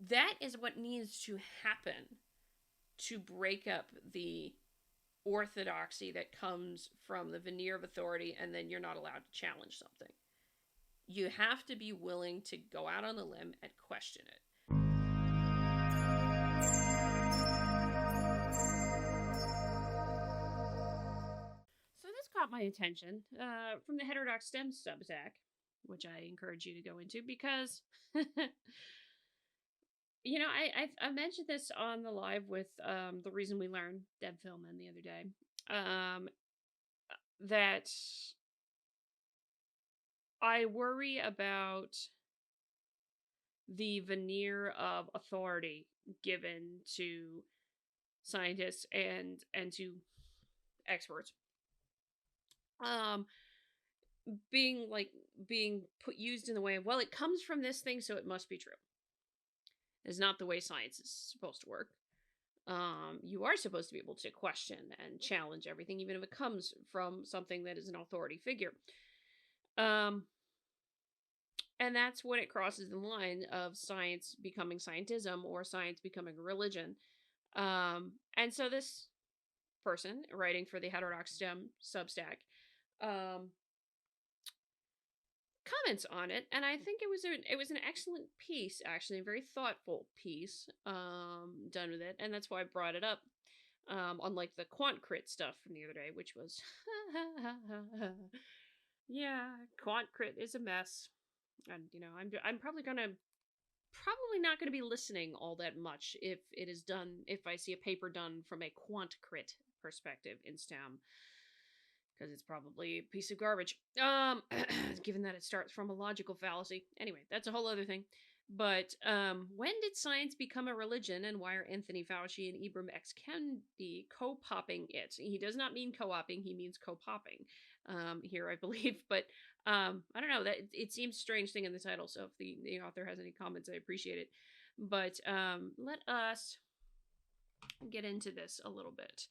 That is what needs to happen to break up the orthodoxy that comes from the veneer of authority, and then you're not allowed to challenge something. You have to be willing to go out on a limb and question it. So this caught my attention from the Heterodox STEM SubStack, which I encourage you to go into because, I mentioned this on the live with the reason we learn Deb Philman the other day. That I worry about the veneer of authority given to scientists and to experts, being put used in the way of, well, it comes from this thing, so it must be true. Is not the way science is supposed to work. You are supposed to be able to question and challenge everything, even if it comes from something that is an authority figure. And that's when it crosses the line of science becoming scientism or science becoming a religion. And so this person writing for the Heterodox STEM Substack comments on it, and I think it was an excellent piece, actually, a very thoughtful piece done with it, and that's why I brought it up. Unlike the quant crit stuff from the other day, which was yeah, quant crit is a mess. And I'm probably not gonna be listening all that much if it is done, if I see a paper done from a quant crit perspective in STEM, because it's probably a piece of garbage. Given that it starts from a logical fallacy. Anyway, that's a whole other thing. But when did science become a religion, and why are Anthony Fauci and Ibram X. Kendi co-popping it? He does not mean co-oping, he means co-popping here, I believe. But I don't know, that it seems strange thing in the title, so if the author has any comments, I appreciate it. But let us get into this a little bit.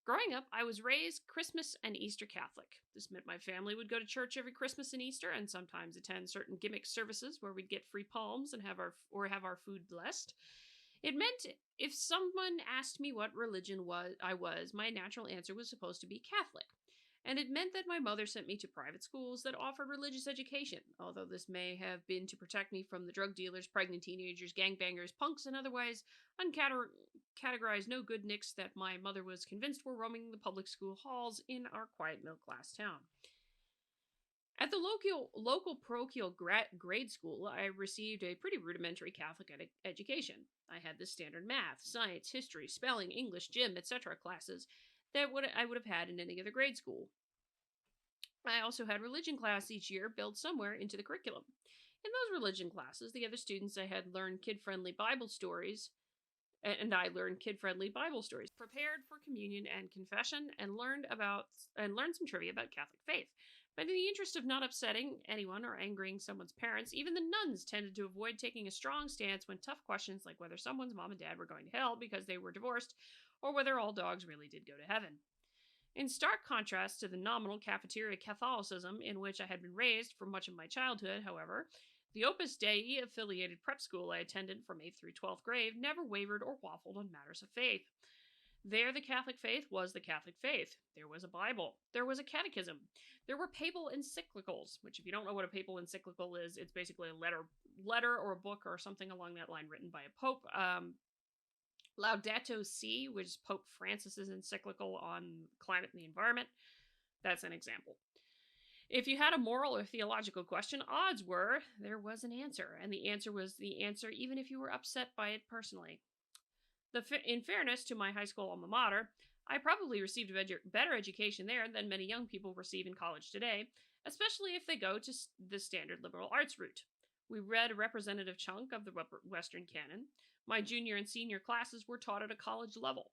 Growing up, I was raised Christmas and Easter Catholic. This meant my family would go to church every Christmas and Easter, and sometimes attend certain gimmick services where we'd get free palms and have our food blessed. It meant if someone asked me what religion I was, my natural answer was supposed to be Catholic. And it meant that my mother sent me to private schools that offered religious education, although this may have been to protect me from the drug dealers, pregnant teenagers, gangbangers, punks, and otherwise uncategorized no good nicks that my mother was convinced were roaming the public school halls in our quiet middle-class town. At the local parochial grade school, I received a pretty rudimentary Catholic education. I had the standard math, science, history, spelling, English, gym, etc. classes that I would have had in any other grade school. I also had religion class each year built somewhere into the curriculum. In those religion classes, the other students I had learned kid-friendly Bible stories, and I learned kid-friendly Bible stories, prepared for communion and confession, and learned some trivia about Catholic faith. But in the interest of not upsetting anyone or angering someone's parents, even the nuns tended to avoid taking a strong stance when tough questions like whether someone's mom and dad were going to hell because they were divorced, or whether all dogs really did go to heaven. In stark contrast to the nominal cafeteria Catholicism in which I had been raised for much of my childhood, however, the Opus Dei affiliated prep school I attended from 8th through 12th grade never wavered or waffled on matters of faith. There, the Catholic faith was the Catholic faith. There was a Bible. There was a catechism. There were papal encyclicals, which, if you don't know what a papal encyclical is, it's basically a letter or a book or something along that line written by a pope. Laudato Si, which is Pope Francis's encyclical on climate and the environment. That's an example. If you had a moral or theological question, odds were there was an answer, and the answer was the answer even if you were upset by it personally. In fairness to my high school alma mater, I probably received a better education there than many young people receive in college today, especially if they go to the standard liberal arts route. We read a representative chunk of the Western canon. My junior and senior classes were taught at a college level.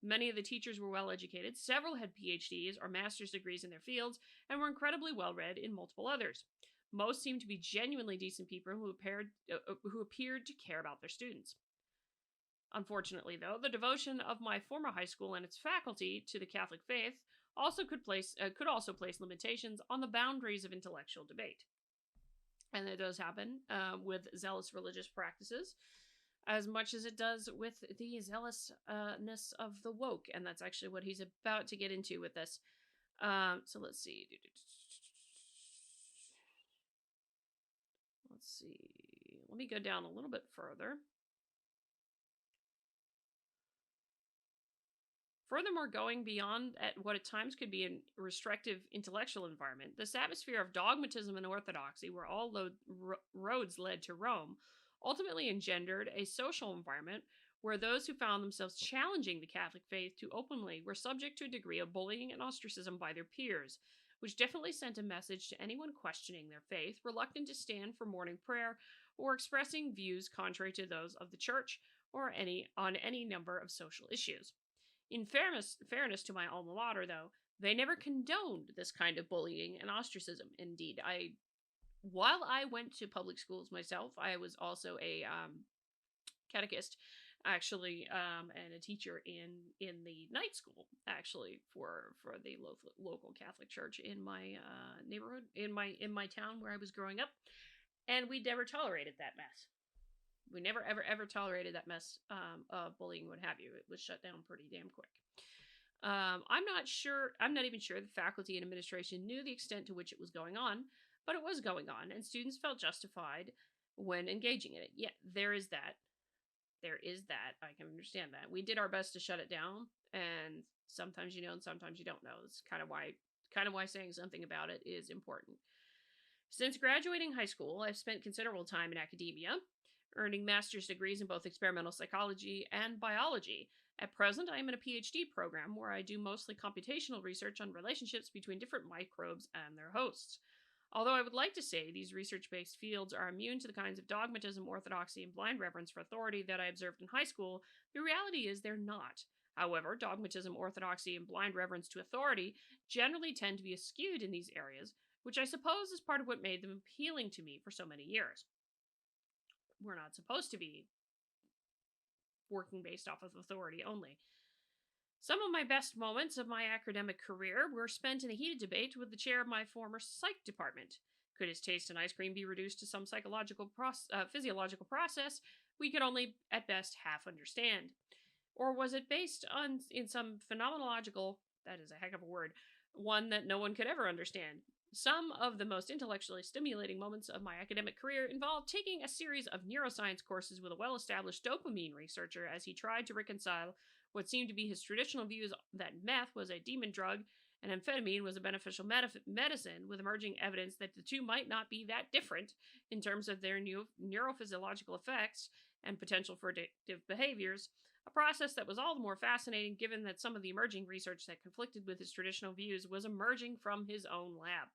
Many of the teachers were well educated, several had PhDs or master's degrees in their fields, and were incredibly well read in multiple others. Most seemed to be genuinely decent people who appeared to care about their students. Unfortunately, though, the devotion of my former high school and its faculty to the Catholic faith could also place limitations on the boundaries of intellectual debate. And that does happen with zealous religious practices. as much as it does with the zealousness of the woke. And that's actually what he's about to get into with this. So let's see. Let's see. Let me go down a little bit further. Furthermore, going beyond at what at times could be a restrictive intellectual environment, this atmosphere of dogmatism and orthodoxy, where all roads led to Rome, ultimately engendered a social environment where those who found themselves challenging the Catholic faith too openly were subject to a degree of bullying and ostracism by their peers, which definitely sent a message to anyone questioning their faith, reluctant to stand for morning prayer, or expressing views contrary to those of the church or on any number of social issues. In fairness to my alma mater, though, they never condoned this kind of bullying and ostracism. Indeed, while I went to public schools myself, I was also a catechist, actually, and a teacher in the night school, actually, for the local Catholic church in my neighborhood, in my town where I was growing up, and we never tolerated that mess. We never, ever tolerated that mess of bullying, what have you. It was shut down pretty damn quick. I'm not even sure the faculty and administration knew the extent to which it was going on, but it was going on, and students felt justified when engaging in it. Yeah, there is that. I can understand that. We did our best to shut it down, and sometimes you know, and sometimes you don't know. It's kind of why saying something about it is important. Since graduating high school, I've spent considerable time in academia, earning master's degrees in both experimental psychology and biology. At present, I am in a PhD program where I do mostly computational research on relationships between different microbes and their hosts. Although I would like to say these research-based fields are immune to the kinds of dogmatism, orthodoxy, and blind reverence for authority that I observed in high school, the reality is they're not. However, dogmatism, orthodoxy, and blind reverence to authority generally tend to be eschewed in these areas, which I suppose is part of what made them appealing to me for so many years. We're not supposed to be working based off of authority only. Some of my best moments of my academic career were spent in a heated debate with the chair of my former psych department. Could his taste in ice cream be reduced to some physiological process we could only, at best, half understand? Or was it based in some phenomenological, that is a heck of a word, one that no one could ever understand? Some of the most intellectually stimulating moments of my academic career involved taking a series of neuroscience courses with a well-established dopamine researcher as he tried to reconcile what seemed to be his traditional views that meth was a demon drug and amphetamine was a beneficial medicine, with emerging evidence that the two might not be that different in terms of their neurophysiological effects and potential for addictive behaviors, a process that was all the more fascinating given that some of the emerging research that conflicted with his traditional views was emerging from his own lab.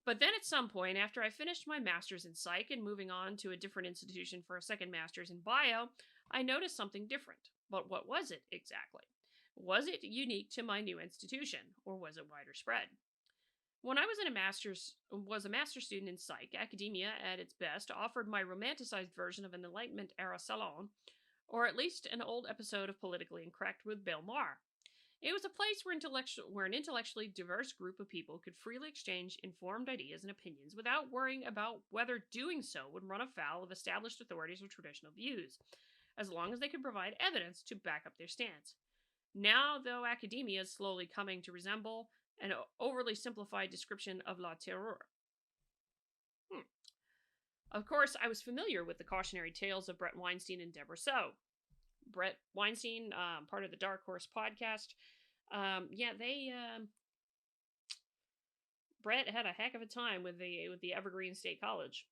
But then at some point, after I finished my master's in psych and moving on to a different institution for a second master's in bio, I noticed something different. But what was it exactly? Was it unique to my new institution, or was it wider spread? When I was a master's student in psych, academia at its best offered my romanticized version of an Enlightenment era salon, or at least an old episode of Politically Incorrect with Bill Maher. It was a place where an intellectually diverse group of people could freely exchange informed ideas and opinions without worrying about whether doing so would run afoul of established authorities or traditional views, as long as they could provide evidence to back up their stance. Now, though academia is slowly coming to resemble an overly simplified description of la terreur. Of course, I was familiar with the cautionary tales of Brett Weinstein and Deborah Soh. Brett Weinstein, part of the Dark Horse podcast. Brett had a heck of a time with the Evergreen State College.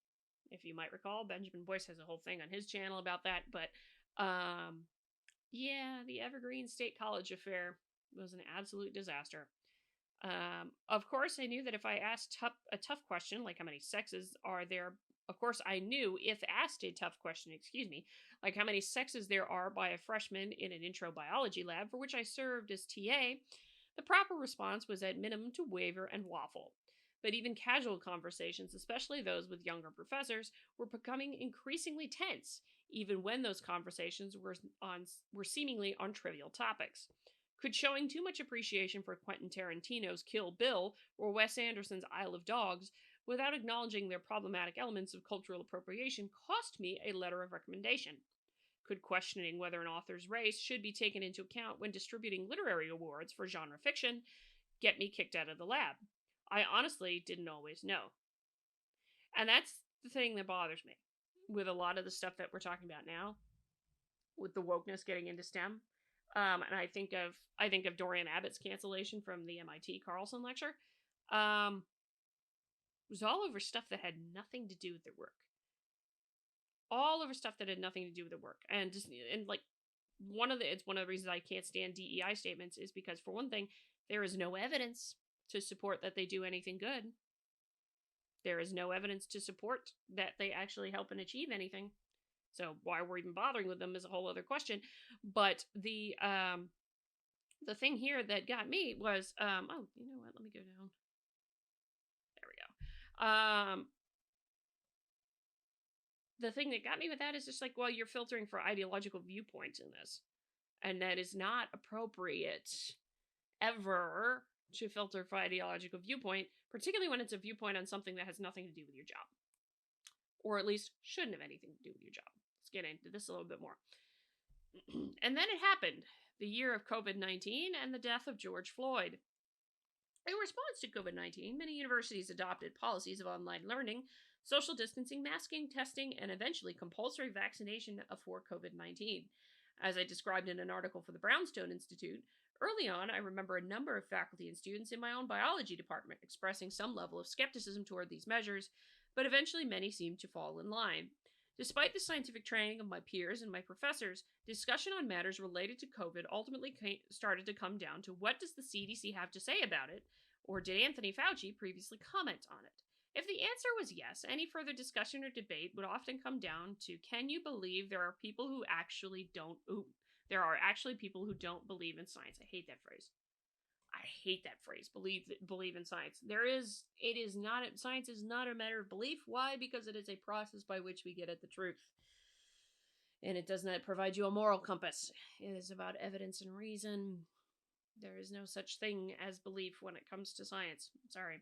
If you might recall, Benjamin Boyce has a whole thing on his channel about that. But the Evergreen State College affair was an absolute disaster. Of course, I knew that if I asked a tough question, like how many sexes are there. Of course, I knew if asked a tough question, like how many sexes there are by a freshman in an intro biology lab for which I served as TA, the proper response was at minimum to waver and waffle. But even casual conversations, especially those with younger professors, were becoming increasingly tense, even when those conversations were seemingly on trivial topics. Could showing too much appreciation for Quentin Tarantino's Kill Bill or Wes Anderson's Isle of Dogs without acknowledging their problematic elements of cultural appropriation cost me a letter of recommendation. Could questioning whether an author's race should be taken into account when distributing literary awards for genre fiction get me kicked out of the lab? I honestly didn't always know. And that's the thing that bothers me with a lot of the stuff that we're talking about now, with the wokeness getting into STEM. And I think of Dorian Abbott's cancellation from the MIT Carlson lecture. It was all over stuff that had nothing to do with their work. All over stuff that had nothing to do with their work. And like it's one of the reasons I can't stand DEI statements is because, for one thing, there is no evidence to support that they do anything good. There is no evidence to support that they actually help and achieve anything. So why we're even bothering with them is a whole other question. But the thing here that got me was oh, you know what? Let me go down. There we go. The thing that got me with that is just like, well, you're filtering for ideological viewpoints in this, and that is not appropriate ever to filter for ideological viewpoint, particularly when it's a viewpoint on something that has nothing to do with your job, or at least shouldn't have anything to do with your job. Let's get into this a little bit more. And then it happened, the year of COVID-19 and the death of George Floyd. In response to COVID-19, many universities adopted policies of online learning, social distancing, masking, testing, and eventually compulsory vaccination for COVID-19. As I described in an article for the Brownstone Institute, early on, I remember a number of faculty and students in my own biology department expressing some level of skepticism toward these measures, but eventually many seemed to fall in line. Despite the scientific training of my peers and my professors, discussion on matters related to COVID ultimately started to come down to what does the CDC have to say about it, or did Anthony Fauci previously comment on it? If the answer was yes, any further discussion or debate would often come down to, can you believe there are people who actually don't believe in science? I hate that phrase. Believe in science. Science is not a matter of belief. Why? Because it is a process by which we get at the truth. And it does not provide you a moral compass. It is about evidence and reason. There is no such thing as belief when it comes to science. Sorry.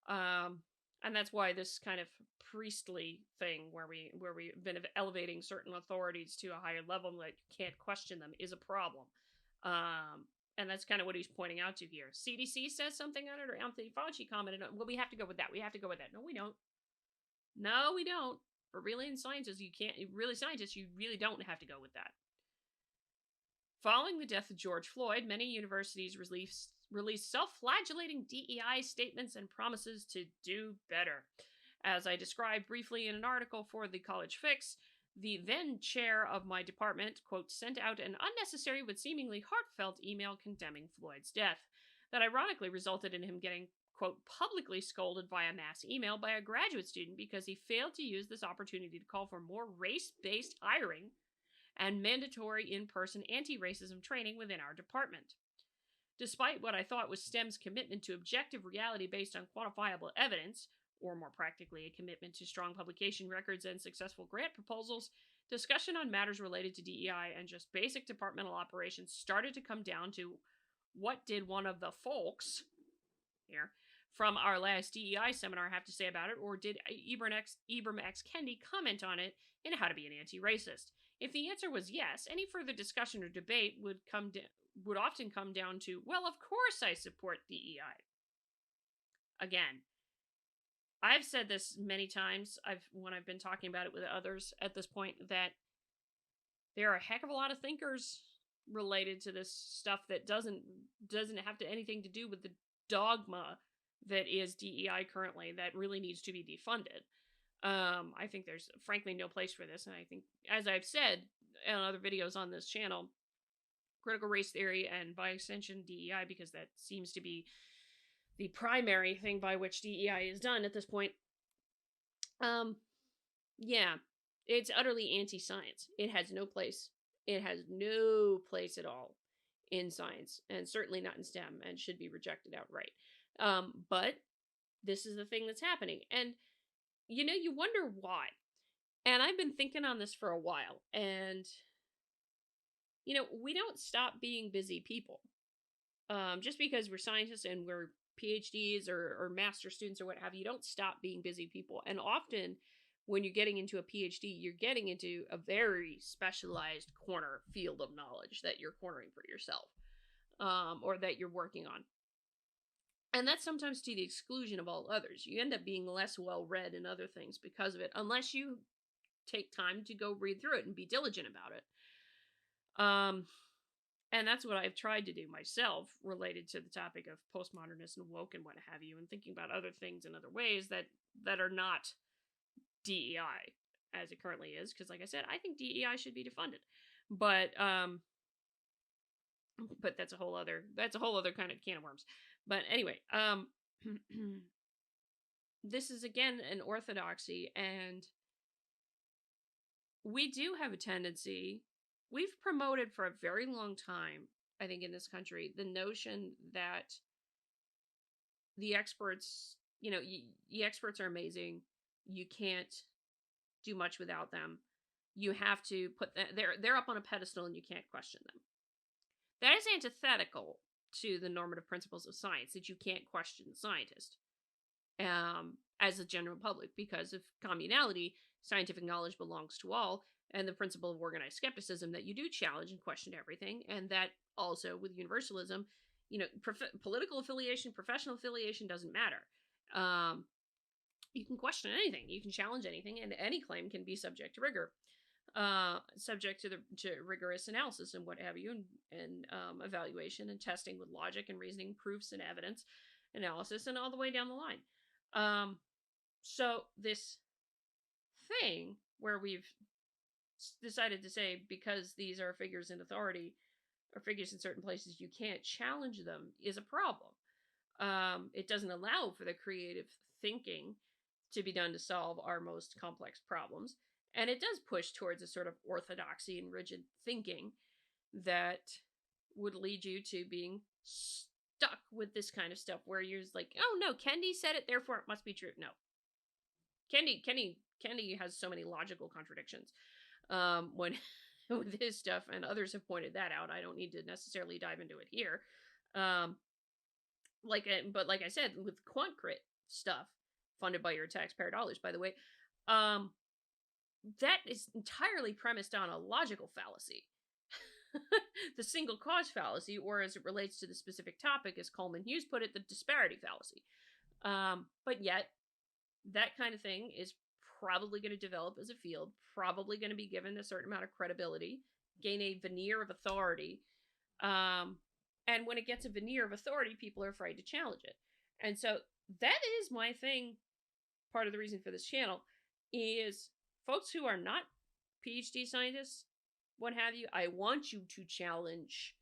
And that's why this kind of priestly thing where we've been elevating certain authorities to a higher level that you can't question them is a problem. And that's kind of what he's pointing out to here. CDC says something on it, or Anthony Fauci commented on, well, we have to go with that. No, we don't. No, we don't. For really scientists, you really don't have to go with that. Following the death of George Floyd, many universities released self-flagellating DEI statements and promises to do better. As I described briefly in an article for the College Fix, the then chair of my department, quote, sent out an unnecessary but seemingly heartfelt email condemning Floyd's death that ironically resulted in him getting, quote, publicly scolded via mass email by a graduate student because he failed to use this opportunity to call for more race-based hiring and mandatory in-person anti-racism training within our department. Despite what I thought was STEM's commitment to objective reality based on quantifiable evidence, or more practically, a commitment to strong publication records and successful grant proposals, discussion on matters related to DEI and just basic departmental operations started to come down to what did one of the folks here from our last DEI seminar have to say about it, or did Ibram X. Kendi comment on it in How to Be an Anti-Racist? If the answer was yes, any further discussion or debate would often come down to, well, of course I support DEI. Again, I've said this many times when I've been talking about it with others at this point, that there are a heck of a lot of thinkers related to this stuff that doesn't have anything to do with the dogma that is DEI currently that really needs to be defunded. I think there's frankly no place for this, and I think, as I've said in other videos on this channel, critical race theory and by extension DEI, because that seems to be the primary thing by which DEI is done at this point. Yeah, it's utterly anti-science. It has no place. It has no place at all in science, and certainly not in STEM, and should be rejected outright. But this is the thing that's happening, and you wonder why. And I've been thinking on this for a while, and we don't stop being busy people. Just because we're scientists and we're PhDs or master students or what have you don't stop being busy people. And often when you're getting into a PhD, you're getting into a very specialized corner field of knowledge that you're cornering for yourself, or that you're working on. And that's sometimes to the exclusion of all others. You end up being less well read in other things because of it, unless you take time to go read through it and be diligent about it. And that's what I've tried to do myself related to the topic of postmodernist and woke and what have you, and thinking about other things in other ways that are not DEI as it currently is. Because like I said, I think DEI should be defunded. But that's a whole other kind of can of worms. But anyway, this is again an orthodoxy, and we do have a tendency, we've promoted for a very long time, I think, in this country, the notion that the experts, the experts are amazing. You can't do much without them. You have to put that, they're up on a pedestal and you can't question them. That is antithetical to the normative principles of science, that you can't question the scientist as a general public, because of communality. Scientific knowledge belongs to all, and the principle of organized skepticism, that you do challenge and question everything, and that also with universalism, political affiliation, professional affiliation doesn't matter. You can question anything, you can challenge anything, and any claim can be subject to rigor, subject to rigorous analysis and what have you, and evaluation and testing with logic and reasoning, proofs and evidence, analysis, and all the way down the line. So this thing where we've decided to say, because these are figures in authority or figures in certain places, you can't challenge them, is a problem. It doesn't allow for the creative thinking to be done to solve our most complex problems. And it does push towards a sort of orthodoxy and rigid thinking that would lead you to being stuck with this kind of stuff, where you're just like, oh no, Kendi said it, therefore it must be true. No. Kendi has so many logical contradictions when with his stuff, and others have pointed that out. I don't need to necessarily dive into it here. But like I said, with quant crit stuff, funded by your taxpayer dollars, by the way, that is entirely premised on a logical fallacy. The single cause fallacy, or as it relates to the specific topic, as Coleman Hughes put it, the disparity fallacy. But yet, that kind of thing is probably going to develop as a field, probably going to be given a certain amount of credibility, gain a veneer of authority. And when it gets a veneer of authority, people are afraid to challenge it. And so that is my thing. Part of the reason for this channel is folks who are not PhD scientists, what have you, I want you to challenge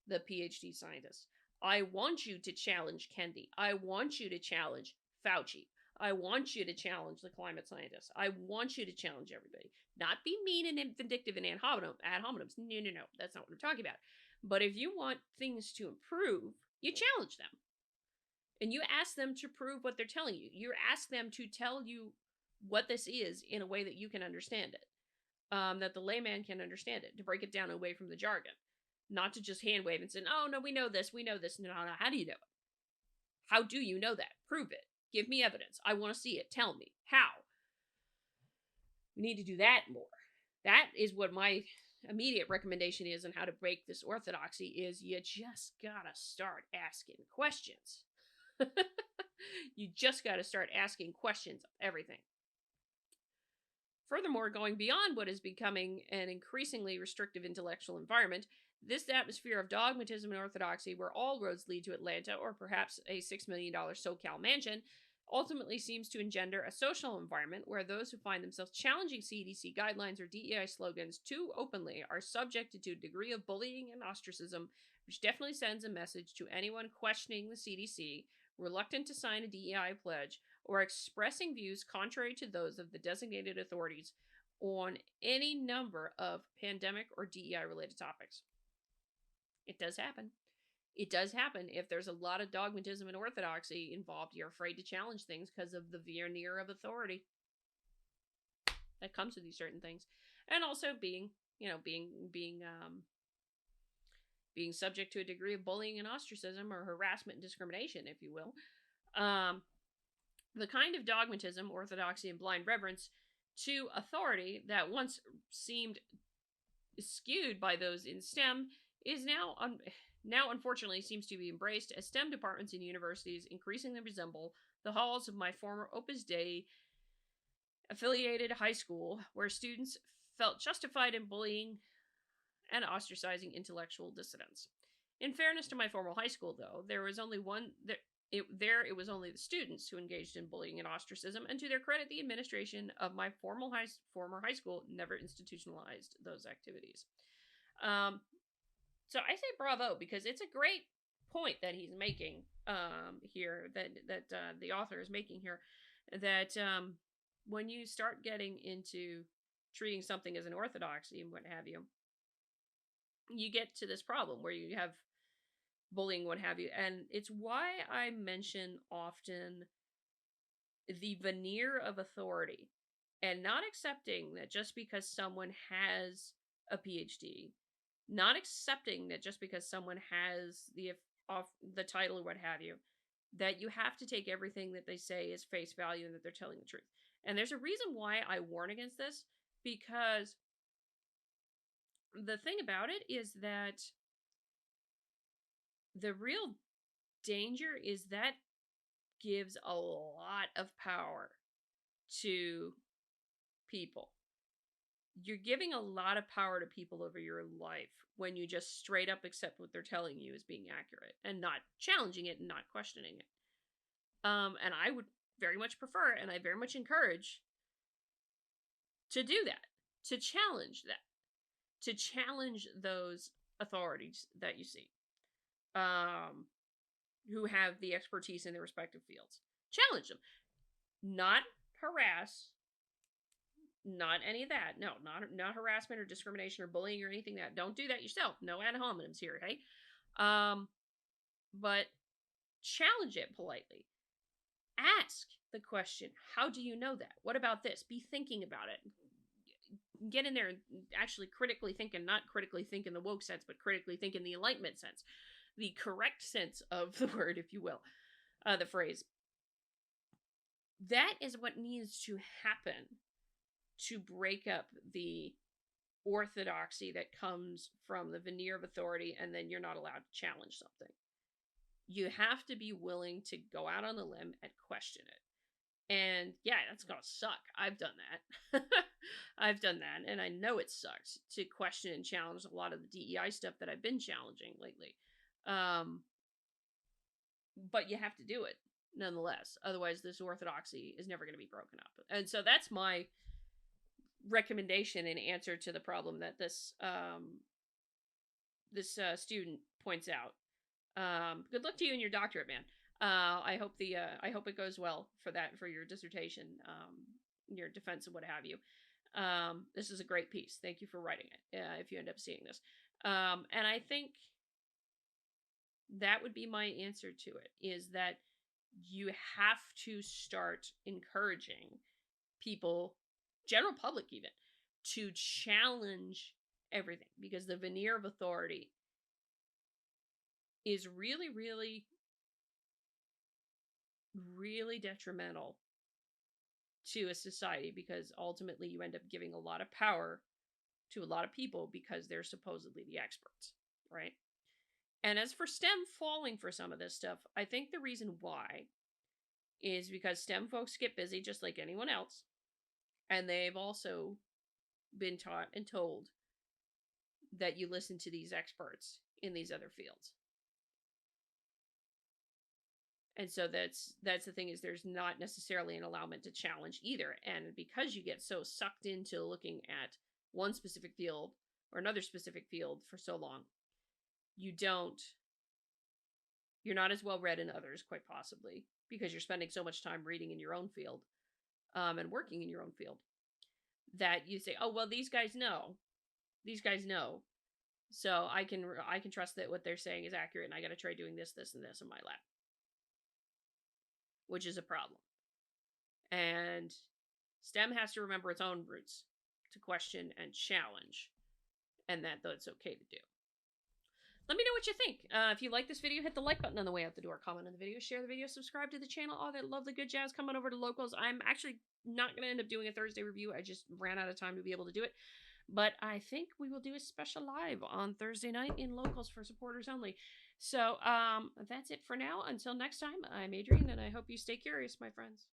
the PhD scientists. I want you to challenge Kendi. I want you to challenge Fauci. I want you to challenge the climate scientists. I want you to challenge everybody. Not be mean and vindictive and ad hominems. No. That's not what I'm talking about. But if you want things to improve, you challenge them. And you ask them to prove what they're telling you. You ask them to tell you what this is in a way that you can understand it. That the layman can understand it. To break it down away from the jargon. Not to just hand wave and say, oh, no, we know this. No, how do you know it? How do you know that? Prove it. Give me evidence. I want to see it. Tell me. How? We need to do that more. That is what my immediate recommendation is on how to break this orthodoxy, is you just gotta start asking questions. You just gotta start asking questions of everything. Furthermore, going beyond what is becoming an increasingly restrictive intellectual environment, this atmosphere of dogmatism and orthodoxy, where all roads lead to Atlanta or perhaps a $6 million SoCal mansion, ultimately seems to engender a social environment where those who find themselves challenging CDC guidelines or DEI slogans too openly are subjected to a degree of bullying and ostracism, which definitely sends a message to anyone questioning the CDC, reluctant to sign a DEI pledge, or expressing views contrary to those of the designated authorities on any number of pandemic or DEI-related topics. It does happen. It does happen. If there's a lot of dogmatism and orthodoxy involved, you're afraid to challenge things because of the veneer of authority that comes with these certain things. And also being being subject to a degree of bullying and ostracism, or harassment and discrimination, if you will. The kind of dogmatism, orthodoxy, and blind reverence to authority that once seemed skewed by those in STEM is now unfortunately seems to be embraced, as STEM departments in universities increasingly resemble the halls of my former Opus Dei affiliated high school, where students felt justified in bullying and ostracizing intellectual dissidents. In fairness to my former high school, though, there was only one it was only the students who engaged in bullying and ostracism, and to their credit, the administration of my former high school never institutionalized those activities. So I say bravo, because it's a great point that he's making here, that the author is making here, that when you start getting into treating something as an orthodoxy and what have you, you get to this problem where you have bullying, what have you. And it's why I mention often the veneer of authority, and not accepting that just because someone has a PhD, not accepting that just because someone has the title or what have you, that you have to take everything that they say as face value and that they're telling the truth. And there's a reason why I warn against this, because the thing about it is that the real danger is that gives a lot of power to people. You're giving a lot of power to people over your life when you just straight up accept what they're telling you as being accurate and not challenging it and not questioning it. And I would very much prefer, and I very much encourage, to do that, to challenge those authorities that you see, who have the expertise in their respective fields. Challenge them. Not harass. Not any of that. No, not harassment or discrimination or bullying or anything like that. Don't do that yourself. No ad hominems here, okay? But challenge it politely. Ask the question, how do you know that? What about this? Be thinking about it. Get in there and actually critically think, and not critically think in the woke sense, but critically think in the enlightenment sense. The correct sense of the word, if you will, the phrase. That is what needs to happen to break up the orthodoxy that comes from the veneer of authority, and then you're not allowed to challenge something. You have to be willing to go out on the limb and question it. And yeah, that's gonna suck. I've done that. I've done that, and I know it sucks to question and challenge a lot of the DEI stuff that I've been challenging lately. But you have to do it nonetheless. Otherwise, this orthodoxy is never going to be broken up. And so that's my recommendation in answer to the problem that this student points out. Good luck to you in your doctorate, man. I hope it goes well for your dissertation, your defense and what have you. This is a great piece. Thank you for writing it. If you end up seeing this, and I think that would be my answer to it, is that you have to start encouraging people, general public even, to challenge everything, because the veneer of authority is really, really, really detrimental to a society, because ultimately you end up giving a lot of power to a lot of people because they're supposedly the experts, right? And as for STEM falling for some of this stuff, I think the reason why is because STEM folks get busy just like anyone else, and they've also been taught and told that you listen to these experts in these other fields. And so that's the thing, is there's not necessarily an allowance to challenge either. And because you get so sucked into looking at one specific field or another specific field for so long, you're not as well read in others, quite possibly, because you're spending so much time reading in your own field, and working in your own field, that you say, oh, well, these guys know, so I can trust that what they're saying is accurate, and I got to try doing this, this, and this in my lab, which is a problem. And STEM has to remember its own roots to question and challenge, and that's okay to do. Let me know what you think. If you like this video, hit the like button on the way out the door, comment on the video, share the video, subscribe to the channel, all that lovely good jazz. Coming over to Locals. I'm actually not going to end up doing a Thursday review. I just ran out of time to be able to do it. But I think we will do a special live on Thursday night in Locals for supporters only. So that's it for now. Until next time, I'm Adrienne, and I hope you stay curious, my friends.